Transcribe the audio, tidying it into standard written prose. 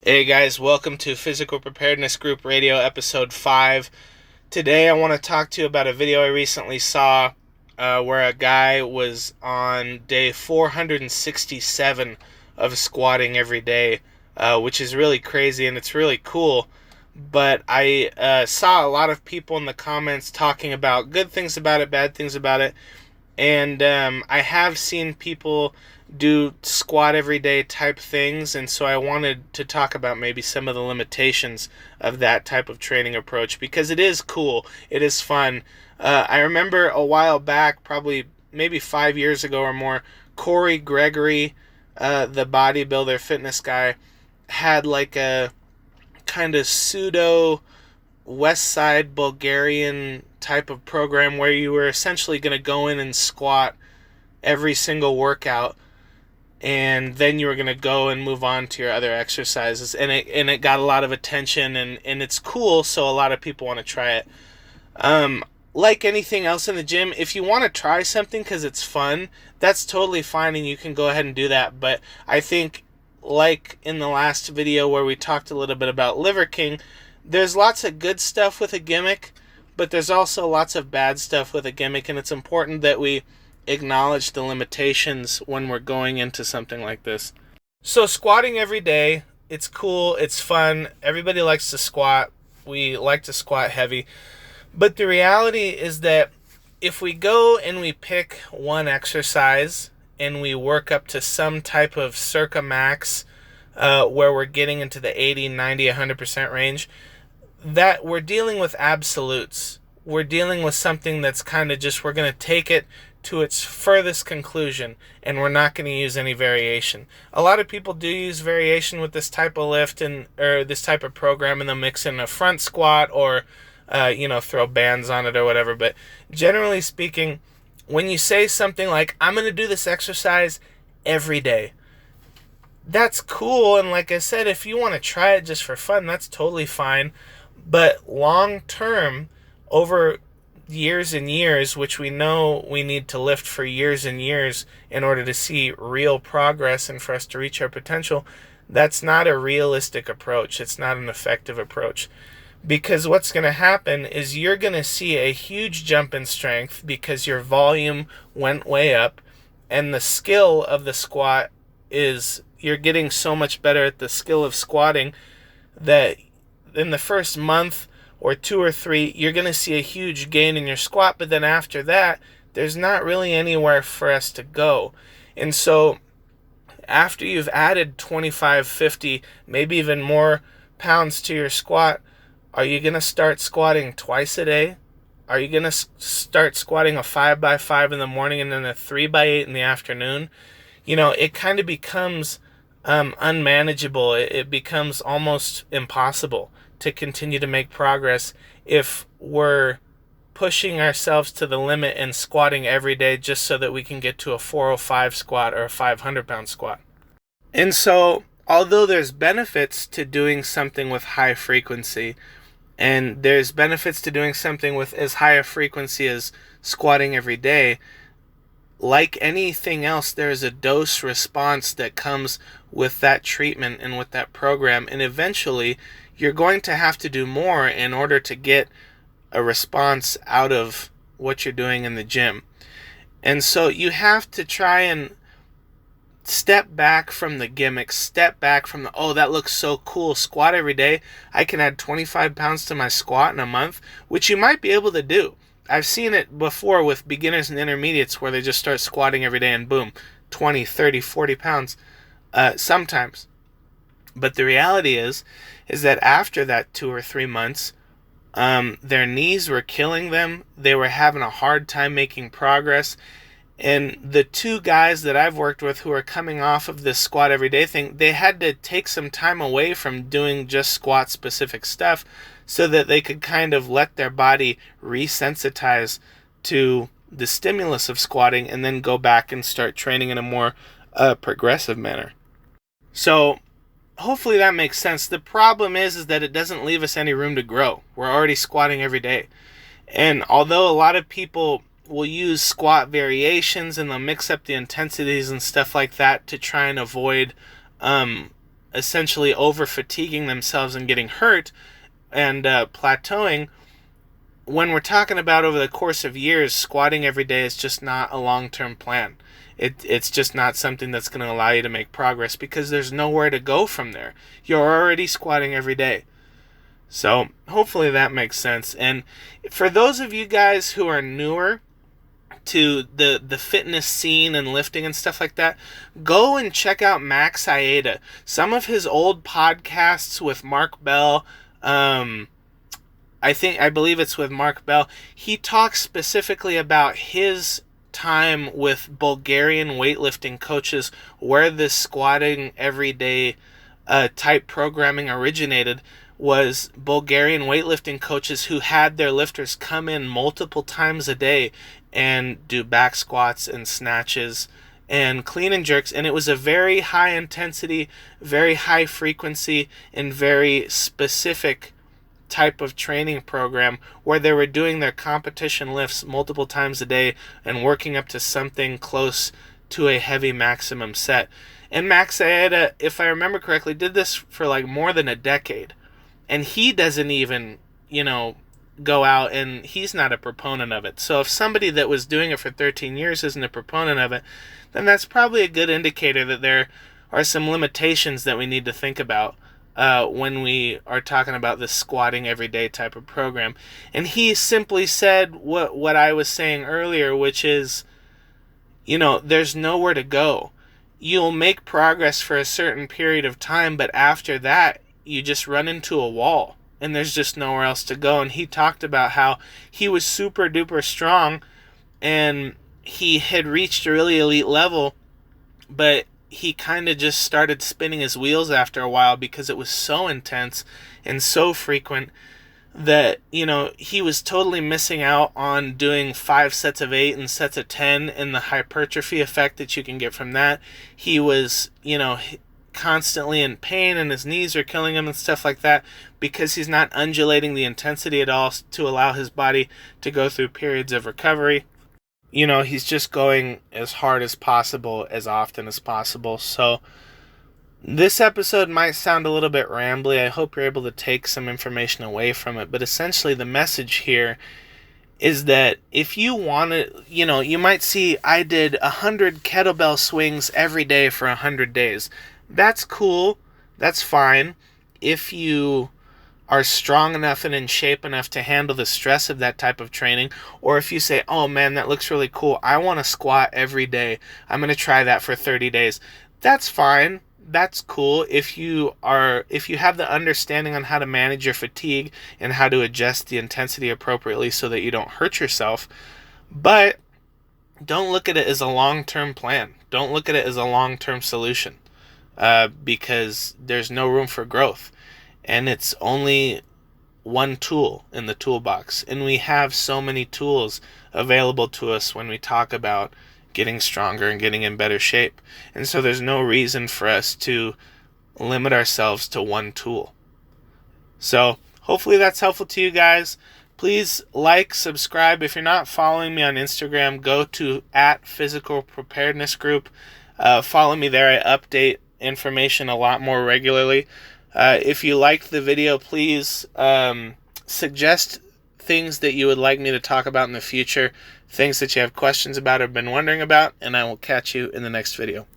Hey guys, welcome to Physical Preparedness Group Radio episode 5. Today I want to talk to you about a video I recently saw where a guy was on day 467 of squatting every day, which is really crazy and it's really cool. But I saw a lot of people in the comments talking about good things about it, bad things about it. And I have seen people do squat every day type things, and so I wanted to talk about maybe some of the limitations of that type of training approach, because it is cool, it is fun. I remember a while back, probably maybe 5 years ago or more, Corey Gregory, the bodybuilder fitness guy, had like a kind of pseudo West Side Bulgarian type of program where you were essentially going to go in and squat every single workout, and then you were going to go and move on to your other exercises, and it got a lot of attention, and it's cool, so a lot of people want to try it. Like anything else in the gym, if you want to try something because it's fun, that's totally fine, and you can go ahead and do that. But I think, like in the last video where we talked a little bit about Liver King, there's lots of good stuff with a gimmick, but there's also lots of bad stuff with a gimmick, and it's important that we acknowledge the limitations when we're going into something like this. So squatting every day, it's cool, it's fun, everybody likes to squat, we like to squat heavy, but the reality is that if we go and we pick one exercise and we work up to some type of circa max, where we're getting into the 80, 90, 100% range, that we're dealing with absolutes. We're dealing with something that's kind of just, we're going to take it to its furthest conclusion, and we're not going to use any variation. A lot of people do use variation with this type of lift or this type of program, and they'll mix in a front squat or throw bands on it or whatever. But generally speaking, when you say something like, I'm going to do this exercise every day, that's cool, and like I said, if you want to try it just for fun, that's totally fine. But long term, over years and years, which we know we need to lift for years and years in order to see real progress and for us to reach our potential, that's not a realistic approach. It's not an effective approach. Because what's going to happen is you're going to see a huge jump in strength because your volume went way up, and the skill of the squat is, you're getting so much better at the skill of squatting that in the first month or 2 or 3, you're going to see a huge gain in your squat, but then after that, there's not really anywhere for us to go. And so after you've added 25, 50, maybe even more pounds to your squat, are you going to start squatting twice a day? Are you going to start squatting a 5x5 in the morning and then a 3x8 in the afternoon? It kind of becomes unmanageable. It becomes almost impossible to continue to make progress if we're pushing ourselves to the limit and squatting every day just so that we can get to a 405 squat or a 500-pound squat. And so, although there's benefits to doing something with high frequency, and there's benefits to doing something with as high a frequency as squatting every day, like anything else, there's a dose response that comes with that treatment and with that program, and eventually you're going to have to do more in order to get a response out of what you're doing in the gym. And so you have to try and step back from the gimmicks, step back from the, oh, that looks so cool, squat every day, I can add 25 pounds to my squat in a month, which you might be able to do. I've seen it before with beginners and intermediates where they just start squatting every day and boom, 20, 30, 40 pounds sometimes. But the reality is that after that 2 or 3 months, their knees were killing them. They were having a hard time making progress. And the 2 guys that I've worked with who are coming off of this squat every day thing, they had to take some time away from doing just squat specific stuff so that they could kind of let their body resensitize to the stimulus of squatting and then go back and start training in a more progressive manner. So hopefully that makes sense. The problem is that it doesn't leave us any room to grow. We're already squatting every day. And although a lot of people will use squat variations and they'll mix up the intensities and stuff like that to try and avoid essentially over fatiguing themselves and getting hurt and plateauing. When we're talking about over the course of years, squatting every day is just not a long-term plan. It's just not something that's going to allow you to make progress because there's nowhere to go from there. You're already squatting every day. So hopefully that makes sense. And for those of you guys who are newer to the fitness scene and lifting and stuff like that, go and check out Max Aeda. Some of his old podcasts with Mark Bell, I believe it's with Mark Bell. He talks specifically about his time with Bulgarian weightlifting coaches, where this squatting everyday type programming originated. Was Bulgarian weightlifting coaches who had their lifters come in multiple times a day and do back squats and snatches and clean and jerks, and it was a very high intensity, very high frequency, and very specific type of training program where they were doing their competition lifts multiple times a day and working up to something close to a heavy maximum set. And Max Aeda, if I remember correctly, did this for like more than a decade. And he doesn't even, go out, and he's not a proponent of it. So if somebody that was doing it for 13 years isn't a proponent of it, then that's probably a good indicator that there are some limitations that we need to think about when we are talking about this squatting everyday type of program. And he simply said what I was saying earlier, which is, there's nowhere to go. You'll make progress for a certain period of time, but after that, you just run into a wall and there's just nowhere else to go. And he talked about how he was super duper strong and he had reached a really elite level, but he kind of just started spinning his wheels after a while because it was so intense and so frequent that, he was totally missing out on doing 5 sets of 8 and sets of 10 and the hypertrophy effect that you can get from that. He was, constantly in pain and his knees are killing him and stuff like that because he's not undulating the intensity at all to allow his body to go through periods of recovery. He's just going as hard as possible, as often as possible. So this episode might sound a little bit rambly. I hope you're able to take some information away from it. But essentially the message here is that if you want to, you might see I did 100 kettlebell swings every day for 100 days. That's cool. That's fine. If you are strong enough and in shape enough to handle the stress of that type of training, or if you say, oh man, that looks really cool, I want to squat every day, I'm going to try that for 30 days. That's fine. That's cool. If you have the understanding on how to manage your fatigue and how to adjust the intensity appropriately so that you don't hurt yourself. But don't look at it as a long-term plan. Don't look at it as a long-term solution. Because there's no room for growth. And it's only one tool in the toolbox. And we have so many tools available to us when we talk about getting stronger and getting in better shape. And so there's no reason for us to limit ourselves to one tool. So hopefully that's helpful to you guys. Please like, subscribe. If you're not following me on Instagram, go to @physicalpreparednessgroup. Follow me there. I update information a lot more regularly. If you liked the video, please suggest things that you would like me to talk about in the future, things that you have questions about or been wondering about, and I will catch you in the next video.